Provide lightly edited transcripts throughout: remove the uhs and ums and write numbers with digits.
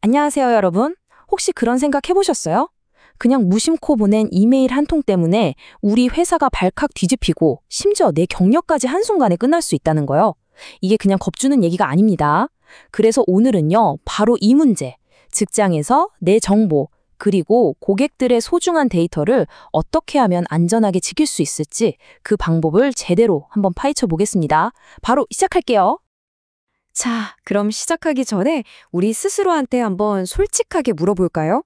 안녕하세요, 여러분. 혹시 그런 생각 해보셨어요? 그냥 무심코 보낸 이메일 한 통 때문에 우리 회사가 발칵 뒤집히고 심지어 내 경력까지 한순간에 끝날 수 있다는 거요. 이게 그냥 겁주는 얘기가 아닙니다. 그래서 오늘은요, 바로 이 문제, 직장에서 내 정보, 그리고 고객들의 소중한 데이터를 어떻게 하면 안전하게 지킬 수 있을지 그 방법을 제대로 한번 파헤쳐 보겠습니다. 바로 시작할게요. 자, 그럼 시작하기 전에 우리 스스로한테 한번 솔직하게 물어볼까요?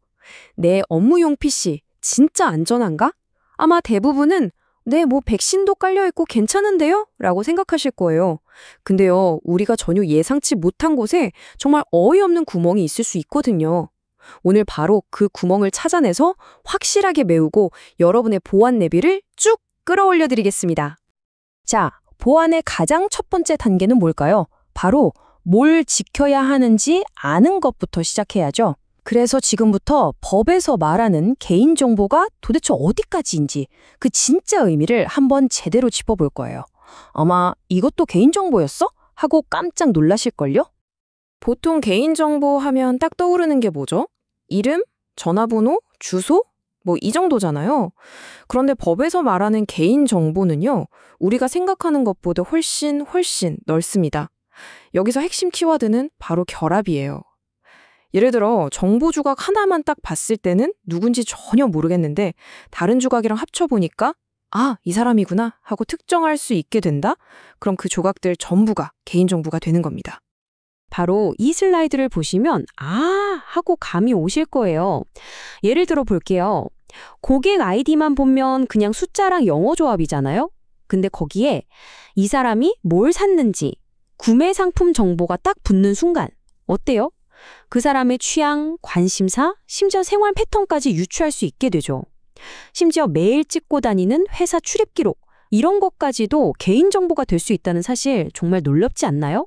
내 업무용 PC 진짜 안전한가? 아마 대부분은 네, 백신도 깔려있고 괜찮은데요? 라고 생각하실 거예요. 근데요, 우리가 전혀 예상치 못한 곳에 정말 어이없는 구멍이 있을 수 있거든요. 오늘 바로 그 구멍을 찾아내서 확실하게 메우고 여러분의 보안 내비를 쭉 끌어올려 드리겠습니다. 자, 보안의 가장 첫 번째 단계는 뭘까요? 바로 뭘 지켜야 하는지 아는 것부터 시작해야죠. 그래서 지금부터 법에서 말하는 개인정보가 도대체 어디까지인지 그 진짜 의미를 한번 제대로 짚어볼 거예요. 아마 이것도 개인정보였어? 하고 깜짝 놀라실걸요? 보통 개인정보 하면 딱 떠오르는 게 뭐죠? 이름, 전화번호, 주소? 이 정도잖아요. 그런데 법에서 말하는 개인정보는요, 우리가 생각하는 것보다 훨씬 넓습니다. 여기서 핵심 키워드는 바로 결합이에요. 예를 들어 정보 조각 하나만 딱 봤을 때는 누군지 전혀 모르겠는데 다른 조각이랑 합쳐보니까 아, 이 사람이구나 하고 특정할 수 있게 된다? 그럼 그 조각들 전부가 개인정보가 되는 겁니다. 바로 이 슬라이드를 보시면 아 하고 감이 오실 거예요. 예를 들어 볼게요. 고객 아이디만 보면 그냥 숫자랑 영어 조합이잖아요. 근데 거기에 이 사람이 뭘 샀는지 구매 상품 정보가 딱 붙는 순간 어때요? 그 사람의 취향, 관심사, 심지어 생활 패턴까지 유추할 수 있게 되죠. 심지어 매일 찍고 다니는 회사 출입 기록 이런 것까지도 개인정보가 될 수 있다는 사실 정말 놀랍지 않나요?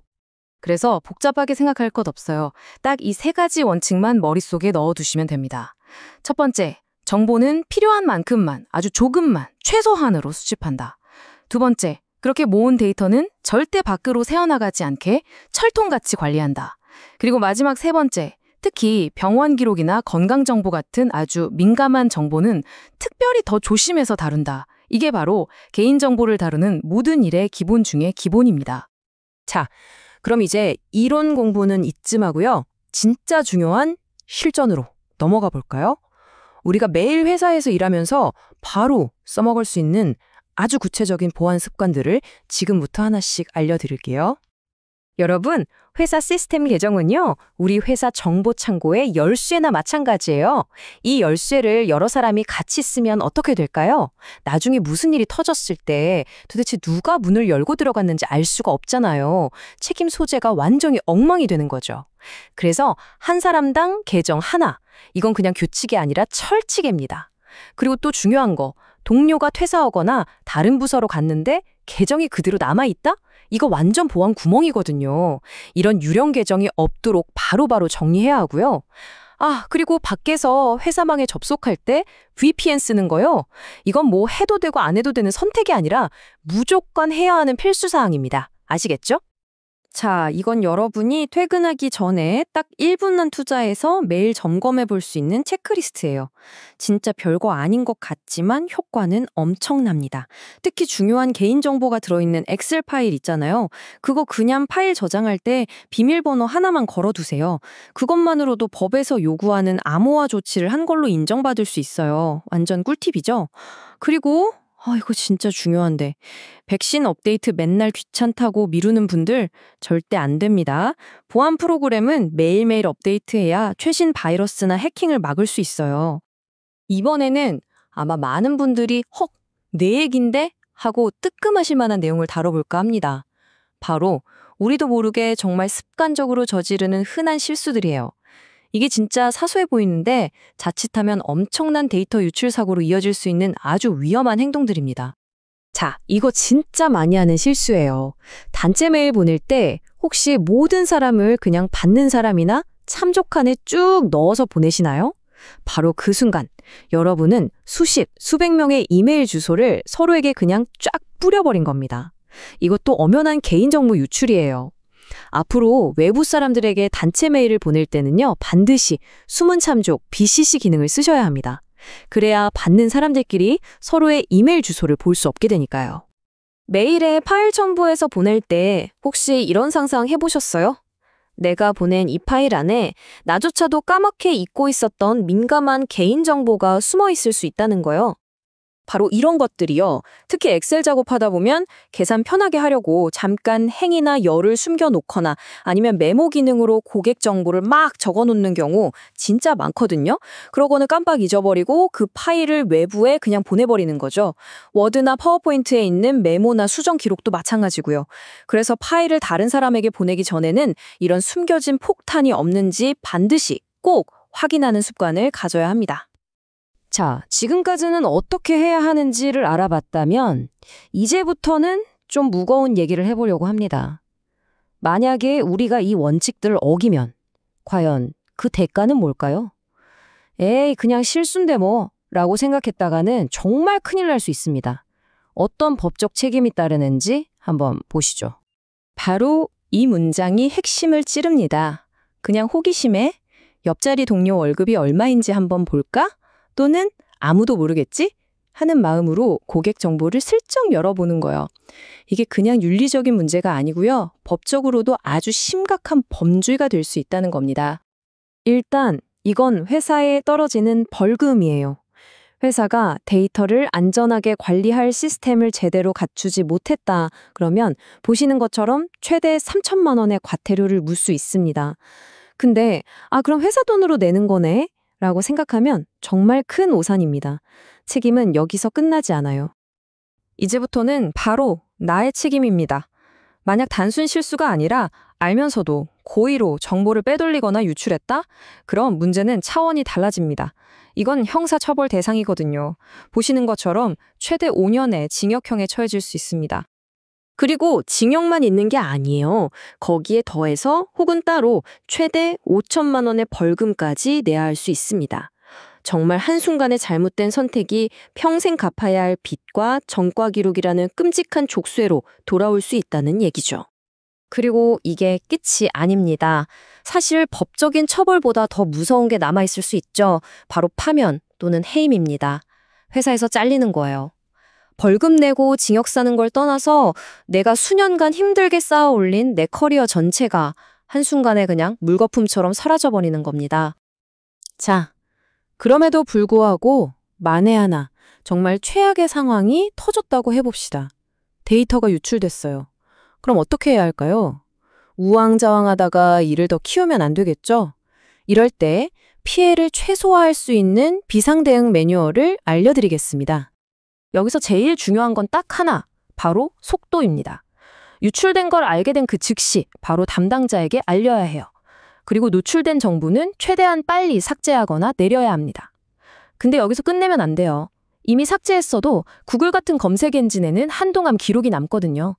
그래서 복잡하게 생각할 것 없어요. 딱 이 세 가지 원칙만 머릿속에 넣어두시면 됩니다. 첫 번째, 정보는 필요한 만큼만, 아주 조금만, 최소한으로 수집한다. 두 번째, 그렇게 모은 데이터는 절대 밖으로 새어나가지 않게 철통같이 관리한다. 그리고 마지막 세 번째, 특히 병원 기록이나 건강정보 같은 아주 민감한 정보는 특별히 더 조심해서 다룬다. 이게 바로 개인정보를 다루는 모든 일의 기본 중에 기본입니다. 자, 그럼 이제 이론 공부는 이쯤 하고요. 진짜 중요한 실전으로 넘어가 볼까요? 우리가 매일 회사에서 일하면서 바로 써먹을 수 있는 아주 구체적인 보안 습관들을 지금부터 하나씩 알려드릴게요. 여러분, 회사 시스템 계정은요, 우리 회사 정보 창고의 열쇠나 마찬가지예요. 이 열쇠를 여러 사람이 같이 쓰면 어떻게 될까요? 나중에 무슨 일이 터졌을 때 도대체 누가 문을 열고 들어갔는지 알 수가 없잖아요. 책임 소재가 완전히 엉망이 되는 거죠. 그래서 한 사람당 계정 하나, 이건 그냥 규칙이 아니라 철칙입니다. 그리고 또 중요한 거, 동료가 퇴사하거나 다른 부서로 갔는데 계정이 그대로 남아있다? 이거 완전 보안 구멍이거든요. 이런 유령 계정이 없도록 바로바로 정리해야 하고요. 아, 그리고 밖에서 회사망에 접속할 때 VPN 쓰는 거요. 이건 해도 되고 안 해도 되는 선택이 아니라 무조건 해야 하는 필수사항입니다. 아시겠죠? 자, 이건 여러분이 퇴근하기 전에 딱 1분만 투자해서 매일 점검해 볼 수 있는 체크리스트예요. 진짜 별거 아닌 것 같지만 효과는 엄청납니다. 특히 중요한 개인정보가 들어있는 엑셀 파일 있잖아요. 그거 그냥 파일 저장할 때 비밀번호 하나만 걸어두세요. 그것만으로도 법에서 요구하는 암호화 조치를 한 걸로 인정받을 수 있어요. 완전 꿀팁이죠? 그리고 이거 진짜 중요한데. 백신 업데이트 맨날 귀찮다고 미루는 분들 절대 안 됩니다. 보안 프로그램은 매일매일 업데이트해야 최신 바이러스나 해킹을 막을 수 있어요. 이번에는 아마 많은 분들이 내 얘긴데? 하고 뜨끔하실 만한 내용을 다뤄볼까 합니다. 바로 우리도 모르게 정말 습관적으로 저지르는 흔한 실수들이에요. 이게 진짜 사소해 보이는데 자칫하면 엄청난 데이터 유출 사고로 이어질 수 있는 아주 위험한 행동들입니다. 자, 이거 진짜 많이 하는 실수예요. 단체 메일 보낼 때 혹시 모든 사람을 그냥 받는 사람이나 참조칸에 쭉 넣어서 보내시나요? 바로 그 순간 여러분은 수십, 수백 명의 이메일 주소를 서로에게 그냥 쫙 뿌려버린 겁니다. 이것도 엄연한 개인정보 유출이에요. 앞으로 외부 사람들에게 단체 메일을 보낼 때는요, 반드시 숨은 참조 BCC 기능을 쓰셔야 합니다. 그래야 받는 사람들끼리 서로의 이메일 주소를 볼 수 없게 되니까요. 메일에 파일 첨부해서 보낼 때 혹시 이런 상상 해보셨어요? 내가 보낸 이 파일 안에 나조차도 까맣게 잊고 있었던 민감한 개인정보가 숨어 있을 수 있다는 거요. 바로 이런 것들이요. 특히 엑셀 작업하다 보면 계산 편하게 하려고 잠깐 행이나 열을 숨겨놓거나 아니면 메모 기능으로 고객 정보를 막 적어놓는 경우 진짜 많거든요. 그러고는 깜빡 잊어버리고 그 파일을 외부에 그냥 보내버리는 거죠. 워드나 파워포인트에 있는 메모나 수정 기록도 마찬가지고요. 그래서 파일을 다른 사람에게 보내기 전에는 이런 숨겨진 폭탄이 없는지 반드시 꼭 확인하는 습관을 가져야 합니다. 자, 지금까지는 어떻게 해야 하는지를 알아봤다면 이제부터는 좀 무거운 얘기를 해보려고 합니다. 만약에 우리가 이 원칙들을 어기면 과연 그 대가는 뭘까요? 에이, 그냥 실수인데 뭐 라고 생각했다가는 정말 큰일 날 수 있습니다. 어떤 법적 책임이 따르는지 한번 보시죠. 바로 이 문장이 핵심을 찌릅니다. 그냥 호기심에 옆자리 동료 월급이 얼마인지 한번 볼까? 또는 아무도 모르겠지? 하는 마음으로 고객 정보를 슬쩍 열어보는 거예요. 이게 그냥 윤리적인 문제가 아니고요. 법적으로도 아주 심각한 범죄가 될 수 있다는 겁니다. 일단 이건 회사에 떨어지는 벌금이에요. 회사가 데이터를 안전하게 관리할 시스템을 제대로 갖추지 못했다. 그러면 보시는 것처럼 최대 3천만 원의 과태료를 물 수 있습니다. 근데 그럼 회사 돈으로 내는 거네? 라고 생각하면 정말 큰 오산입니다. 책임은 여기서 끝나지 않아요. 이제부터는 바로 나의 책임입니다. 만약 단순 실수가 아니라 알면서도 고의로 정보를 빼돌리거나 유출했다? 그럼 문제는 차원이 달라집니다. 이건 형사처벌 대상이거든요. 보시는 것처럼 최대 5년의 징역형에 처해질 수 있습니다. 그리고 징역만 있는 게 아니에요. 거기에 더해서 혹은 따로 최대 5천만 원의 벌금까지 내야 할 수 있습니다. 정말 한순간의 잘못된 선택이 평생 갚아야 할 빚과 전과 기록이라는 끔찍한 족쇄로 돌아올 수 있다는 얘기죠. 그리고 이게 끝이 아닙니다. 사실 법적인 처벌보다 더 무서운 게 남아있을 수 있죠. 바로 파면 또는 해임입니다. 회사에서 잘리는 거예요. 벌금 내고 징역 사는 걸 떠나서 내가 수년간 힘들게 쌓아 올린 내 커리어 전체가 한순간에 그냥 물거품처럼 사라져버리는 겁니다. 자, 그럼에도 불구하고 만에 하나 정말 최악의 상황이 터졌다고 해봅시다. 데이터가 유출됐어요. 그럼 어떻게 해야 할까요? 우왕좌왕하다가 일을 더 키우면 안 되겠죠? 이럴 때 피해를 최소화할 수 있는 비상대응 매뉴얼을 알려드리겠습니다. 여기서 제일 중요한 건 딱 하나, 바로 속도입니다. 유출된 걸 알게 된 그 즉시 바로 담당자에게 알려야 해요. 그리고 노출된 정보는 최대한 빨리 삭제하거나 내려야 합니다. 근데 여기서 끝내면 안 돼요. 이미 삭제했어도 구글 같은 검색 엔진에는 한동안 기록이 남거든요.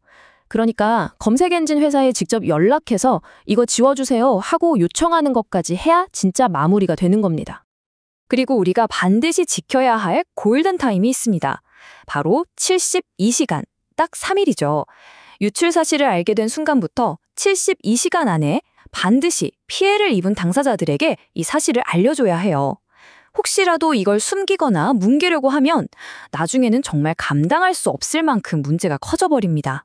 그러니까 검색 엔진 회사에 직접 연락해서 이거 지워주세요 하고 요청하는 것까지 해야 진짜 마무리가 되는 겁니다. 그리고 우리가 반드시 지켜야 할 골든타임이 있습니다. 바로 72시간, 딱 3일이죠. 유출 사실을 알게 된 순간부터 72시간 안에 반드시 피해를 입은 당사자들에게 이 사실을 알려줘야 해요. 혹시라도 이걸 숨기거나 뭉개려고 하면 나중에는 정말 감당할 수 없을 만큼 문제가 커져버립니다.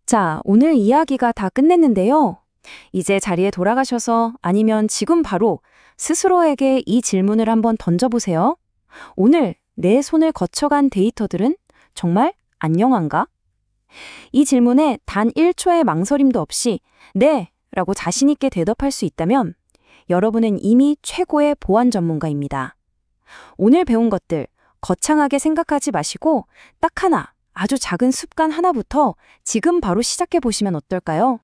자, 오늘 이야기가 다 끝냈는데요. 이제 자리에 돌아가셔서 아니면 지금 바로 스스로에게 이 질문을 한번 던져보세요. 오늘 내 손을 거쳐간 데이터들은 정말 안녕한가? 이 질문에 단 1초의 망설임도 없이 네! 라고 자신 있게 대답할 수 있다면 여러분은 이미 최고의 보안 전문가입니다. 오늘 배운 것들 거창하게 생각하지 마시고 딱 하나, 아주 작은 습관 하나부터 지금 바로 시작해 보시면 어떨까요?